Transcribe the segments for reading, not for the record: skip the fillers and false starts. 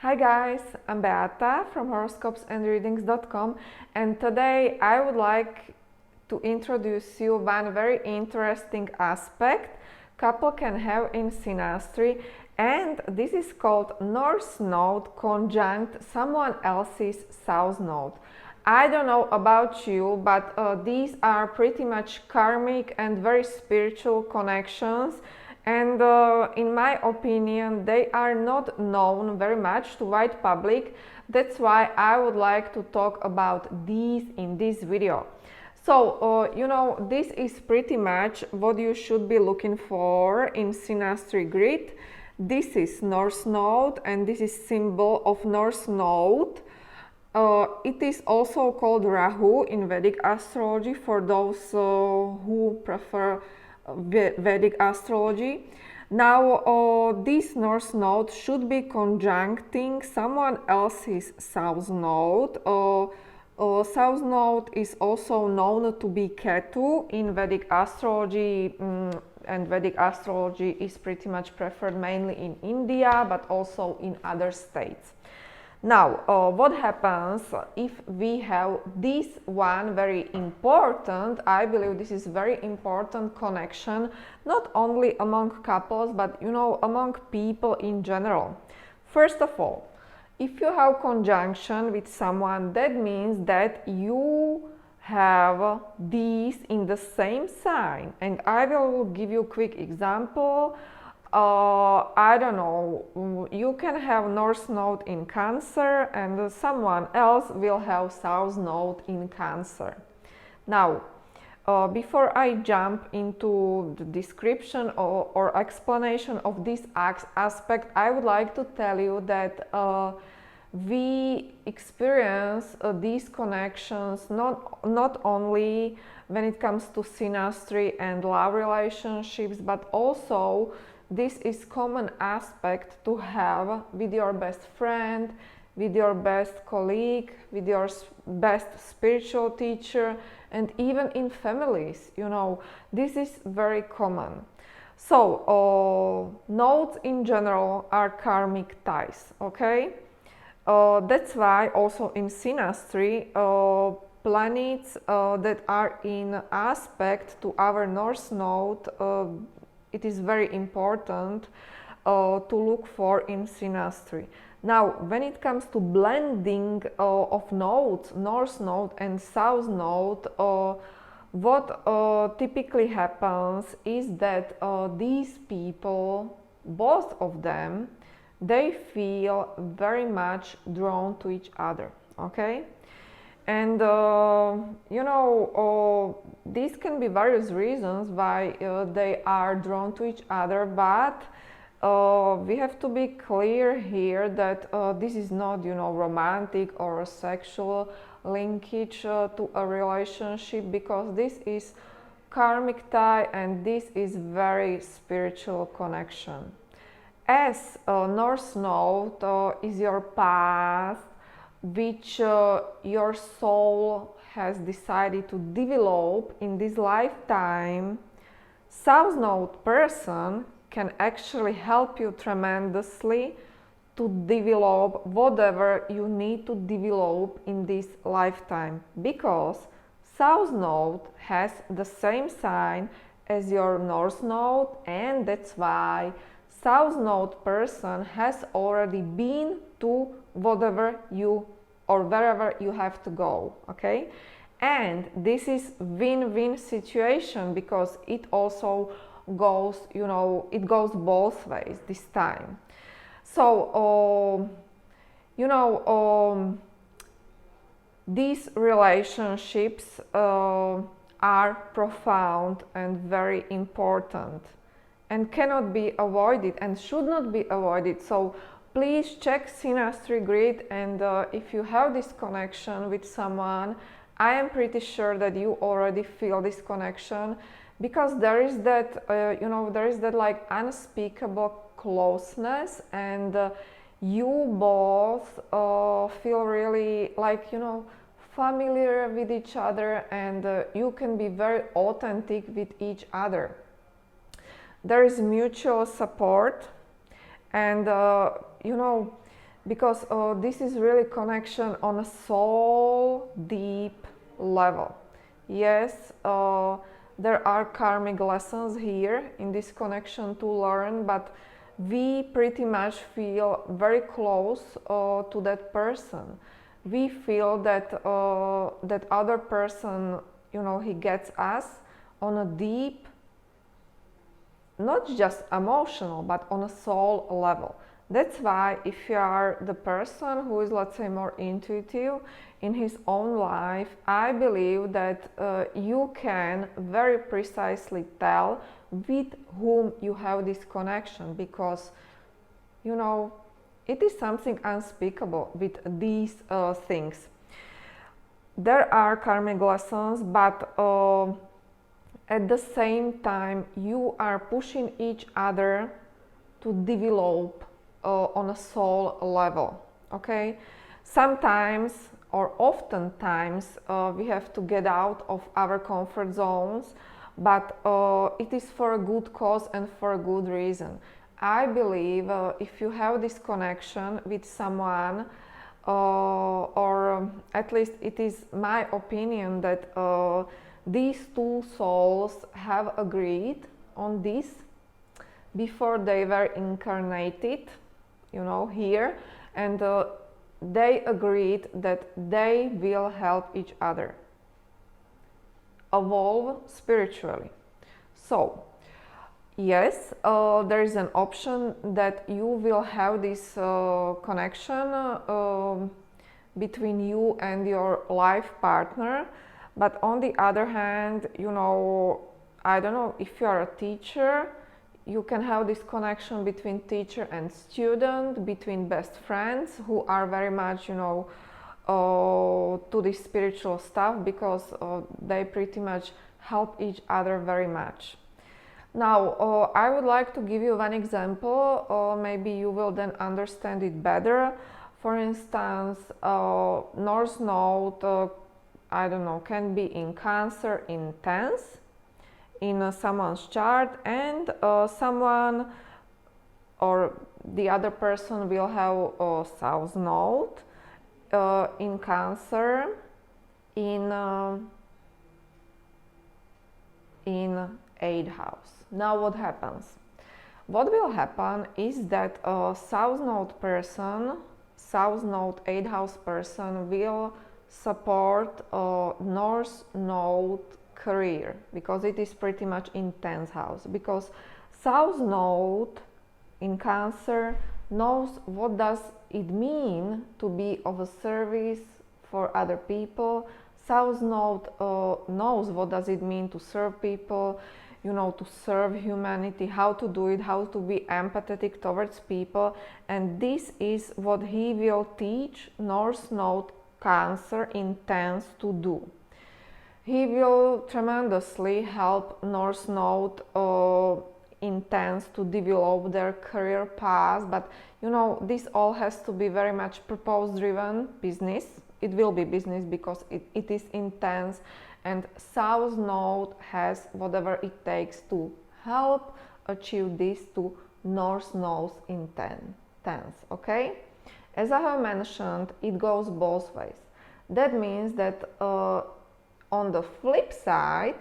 Hi guys, I'm Beata from horoscopesandreadings.com, and today I would like to introduce you one very interesting aspect couple can have in Synastry, and this is called North Node conjunct someone else's South Node. I don't know about you, but these are pretty much karmic and very spiritual connections, and in my opinion they are not known very much to wide public. That's why I would like to talk about these in this video. So this is pretty much what you should be looking for in Synastry grid. This is North Node and this is symbol of North Node. It is also called Rahu in Vedic astrology for those who prefer Vedic astrology. Now, this North Node should be conjuncting someone else's South Node. South Node is also known to be Ketu in Vedic astrology, and Vedic astrology is pretty much preferred mainly in India, but also in other states. Now, what happens if we have this one very important, I believe this is very important connection, not only among couples, but among people in general. First of all, if you have conjunction with someone, that means that you have these in the same sign. And I will give you a quick example. I don't know, you can have North Node in Cancer and someone else will have South Node in Cancer. Now, before I jump into the description or explanation of this aspect, I would like to tell you that we experience these connections not only when it comes to synastry and love relationships, but also this is common aspect to have with your best friend, with your best colleague, with your best spiritual teacher, and even in families. This is very common. So nodes in general are karmic ties, okay? That's why also in Synastry, planets that are in aspect to our North Node, it is very important to look for in Synastry. Now, when it comes to blending of nodes, North Node and South Node, what typically happens is that these people, both of them, they feel very much drawn to each other, okay? And these can be various reasons why they are drawn to each other, but we have to be clear here that this is not, romantic or a sexual linkage to a relationship, because this is karmic tie and this is very spiritual connection. As North Node is your past, which your soul has decided to develop in this lifetime, South Node person can actually help you tremendously to develop whatever you need to develop in this lifetime, because South Node has the same sign as your North Node, and that's why South Node person has already been to whatever you or wherever you have to go, okay? And this is win-win situation, because it also goes, it goes both ways this time. So, these relationships are profound and very important and cannot be avoided and should not be avoided. So please check Synastry grid, and if you have this connection with someone, I am pretty sure that you already feel this connection, because there is that like unspeakable closeness, and you both feel really like familiar with each other, and you can be very authentic with each other. There is mutual support, and because this is really connection on a soul deep level. Yes, there are karmic lessons here in this connection to learn, but we pretty much feel very close to that person. We feel that that other person, you know, he gets us on a deep, not just emotional, but on a soul level. That's why if you are the person who is, let's say, more intuitive in his own life, I believe that you can very precisely tell with whom you have this connection, because, you know, it is something unspeakable with these things. There are karmic lessons, but at the same time, you are pushing each other to develop on a soul level, okay? Sometimes or oftentimes we have to get out of our comfort zones, but it is for a good cause and for a good reason. I believe if you have this connection with someone, or at least it is my opinion that these two souls have agreed on this before they were incarnated, you know, here, and they agreed that they will help each other evolve spiritually. So yes, there is an option that you will have this connection between you and your life partner, but on the other hand, you know, I don't know, if you are a teacher, you can have this connection between teacher and student, between best friends who are very much, you know, to this spiritual stuff, because they pretty much help each other very much. Now, I would like to give you one example, maybe you will then understand it better. For instance, North Node, I don't know, can be in Cancer in 10th in someone's chart, and someone or the other person will have South Node in Cancer in 8th house. Now what happens? What will happen is that a South Node person, South Node 8th house person will support North Node career, because it is pretty much in 10th house, because South Node in Cancer knows what does it mean to be of a service for other people. South Node knows what does it mean to serve people, you know, to serve humanity, how to do it, how to be empathetic towards people, and this is what he will teach North Node Cancer in 10th to do. He will tremendously help North Node in 10th to develop their career path, but you know, this all has to be very much purpose-driven business. It will be business because it is in 10th, and South Node has whatever it takes to help achieve this to North Node in 10th, okay? As I have mentioned, it goes both ways. That means that on the flip side,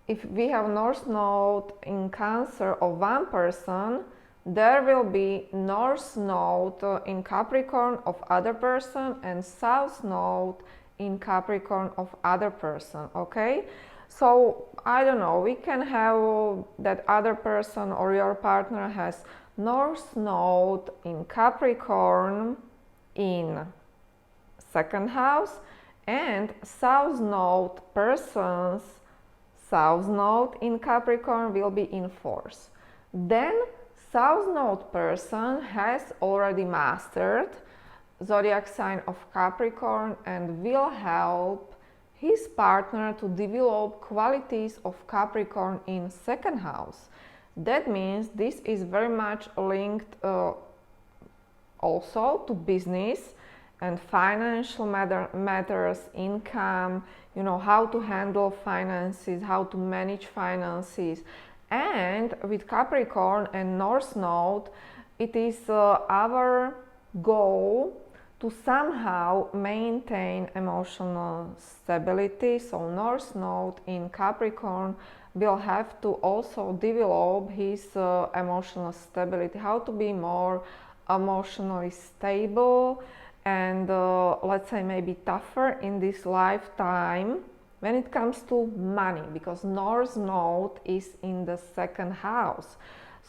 if we have North Node in Cancer of one person, there will be North Node in Capricorn of other person and South Node in Capricorn of other person, okay? So, I don't know, we can have that other person or your partner has North Node in Capricorn in 2nd house, and South Node person's South Node in Capricorn will be in 4th. Then South Node person has already mastered zodiac sign of Capricorn and will help his partner to develop qualities of Capricorn in 2nd house. That means this is very much linked also to business and financial matters, income, you know, how to handle finances, how to manage finances. And with Capricorn and North Node, it is our goal to somehow maintain emotional stability. So North Node in Capricorn will have to also develop his emotional stability, how to be more emotionally stable and let's say maybe tougher in this lifetime when it comes to money, because North Node is in the second house.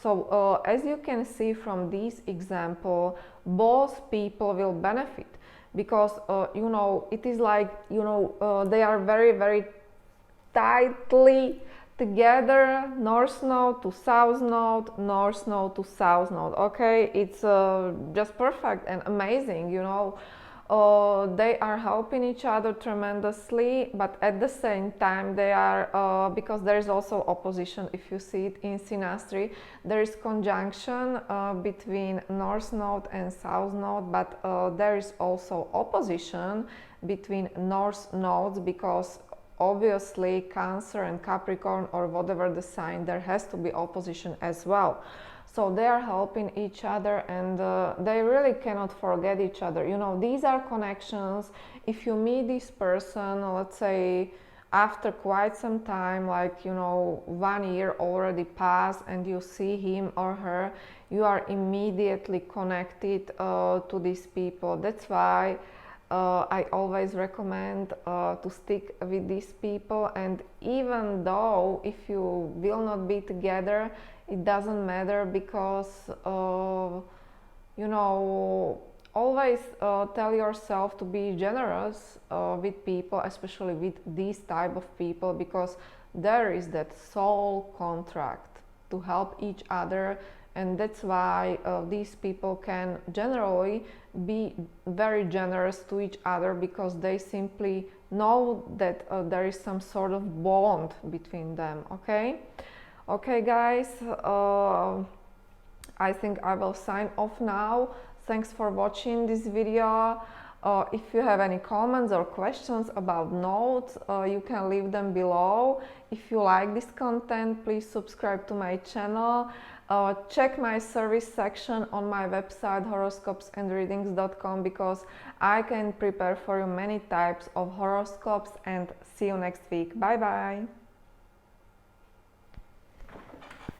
So as you can see from this example, both people will benefit, because you know, it is like, you know, they are very tightly together, North Node to South Node, North Node to South Node. Okay, it's just perfect and amazing, you know. They are helping each other tremendously, but at the same time they are because there is also opposition. If you see it in Synastry, there is conjunction between North Node and South Node, but there is also opposition between North Nodes, because obviously Cancer and Capricorn, or whatever the sign, there has to be opposition as well. So they are helping each other, and they really cannot forget each other. You know, these are connections. If you meet this person, let's say after quite some time, like, you know, 1 year already passed, and you see him or her, you are immediately connected to these people. That's why I always recommend to stick with these people. And even though if you will not be together, it doesn't matter, because you know, always tell yourself to be generous with people, especially with these type of people, because there is that soul contract to help each other. And that's why these people can generally be very generous to each other, because they simply know that there is some sort of bond between them. Okay guys, I think I will sign off now. Thanks for watching this video. If you have any comments or questions about nodes, you can leave them below. If you like this content, please subscribe to my channel. Check my service section on my website horoscopesandreadings.com, because I can prepare for you many types of horoscopes. And see you next week. Bye bye.